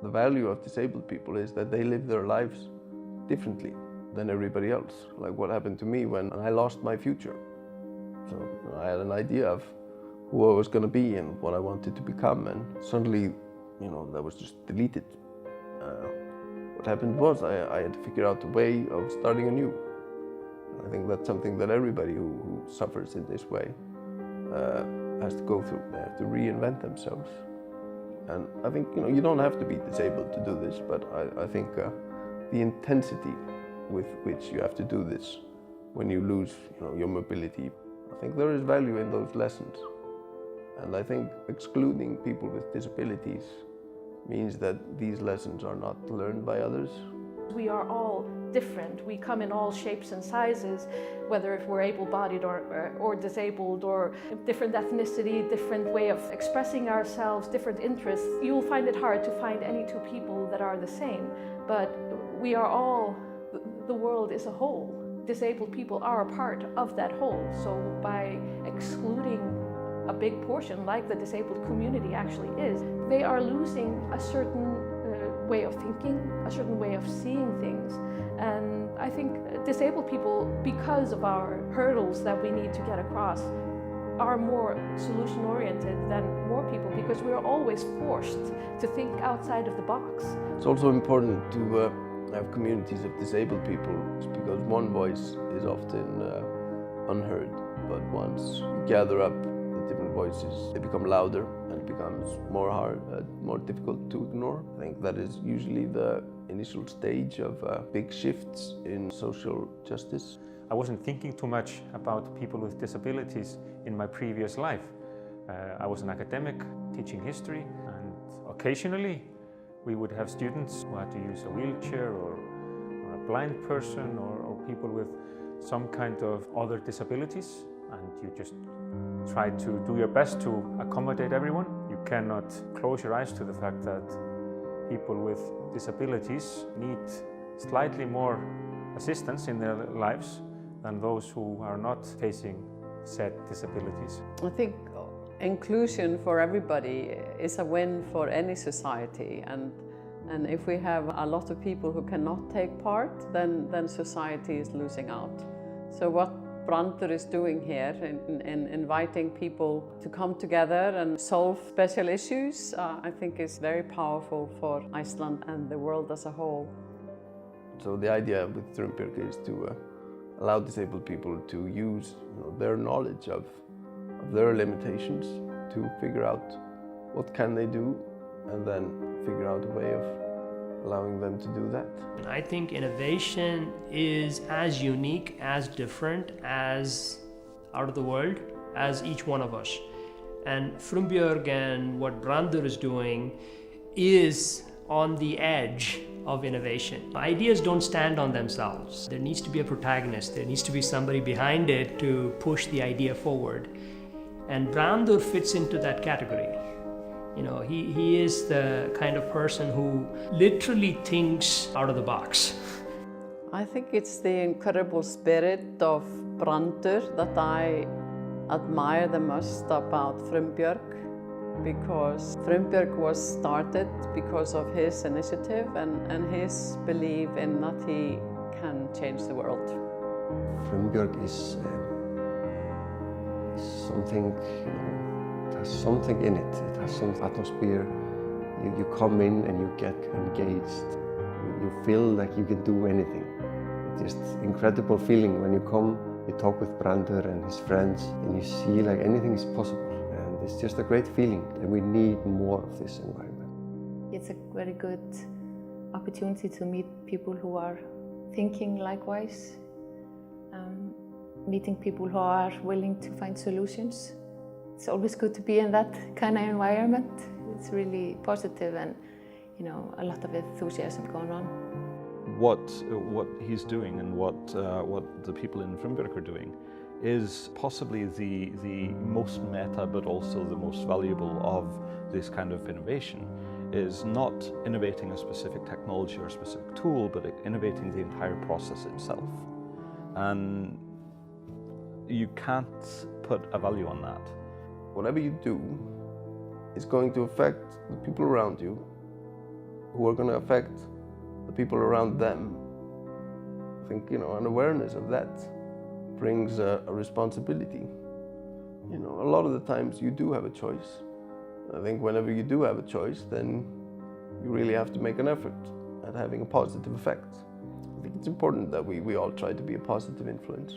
The value of disabled people is that they live their lives differently than everybody else. Like what happened to me when I lost my future. So I had an idea of who I was going to be and what I wanted to become, and suddenly, that was just deleted. What happened was I had to figure out a way of starting anew. I think that's something that everybody who suffers in this way has to go through. They have to reinvent themselves. And I think you don't have to be disabled to do this, but I think the intensity with which you have to do this when you lose your mobility, I think there is value in those lessons. And I think excluding people with disabilities means that these lessons are not learned by others. We are all different. We come in all shapes and sizes, whether if we're able-bodied or disabled, or different ethnicity, different way of expressing ourselves, different interests. You'll find it hard to find any two people that are the same, but we are all, the world is a whole. Disabled people are a part of that whole. So by excluding a big portion, like the disabled community actually is, they are losing a certain way of thinking, a certain way of seeing things. And I think disabled people, because of our hurdles that we need to get across, are more solution-oriented than more people, because we are always forced to think outside of the box. It's also important to have communities of disabled people, because one voice is often unheard, but once you gather up the different voices, they become louder and it becomes more difficult to ignore. I think that is usually the initial stage of big shifts in social justice. I wasn't thinking too much about people with disabilities in my previous life. I was an academic teaching history, and occasionally we would have students who had to use a wheelchair, or a blind person, or people with some kind of other disabilities, and you just try to do your best to accommodate everyone. You cannot close your eyes to the fact that people with disabilities need slightly more assistance in their lives than those who are not facing said disabilities. I think inclusion for everybody is a win for any society, and if we have a lot of people who cannot take part, then society is losing out. So what Brandur is doing here in inviting people to come together and solve special issues, I think is very powerful for Iceland and the world as a whole. So the idea with Frumbjorg is to allow disabled people to use their knowledge of their limitations to figure out what can they do, and then figure out a way of allowing them to do that. I think innovation is as unique, as different, as out of the world as each one of us. And Frumbjorg and what Brandur is doing is on the edge of innovation. Ideas don't stand on themselves. There needs to be a protagonist. There needs to be somebody behind it to push the idea forward. And Brandur fits into that category. He is the kind of person who literally thinks out of the box. I think it's the incredible spirit of Brandur that I admire the most about Frumbjorg, because Frumbjorg was started because of his initiative and his belief in that he can change the world. Frumbjorg is something, it has something in it. It has some atmosphere. You come in and you get engaged. You feel like you can do anything. It's just incredible feeling when you come, you talk with Brandur and his friends, and you see like anything is possible. And it's just a great feeling, and we need more of this environment. It's a very good opportunity to meet people who are thinking likewise, meeting people who are willing to find solutions. It's always good to be in that kind of environment. It's really positive, and a lot of enthusiasm going on. What he's doing and what the people in Frumbjorg are doing is possibly the most meta, but also the most valuable of this kind of innovation, is not innovating a specific technology or a specific tool, but innovating the entire process itself. And you can't put a value on that. Whatever you do is going to affect the people around you who are going to affect the people around them. I think, you know, an awareness of that brings a responsibility. You know, a lot of the times you do have a choice. I think whenever you do have a choice, then you really have to make an effort at having a positive effect. I think it's important that we all try to be a positive influence.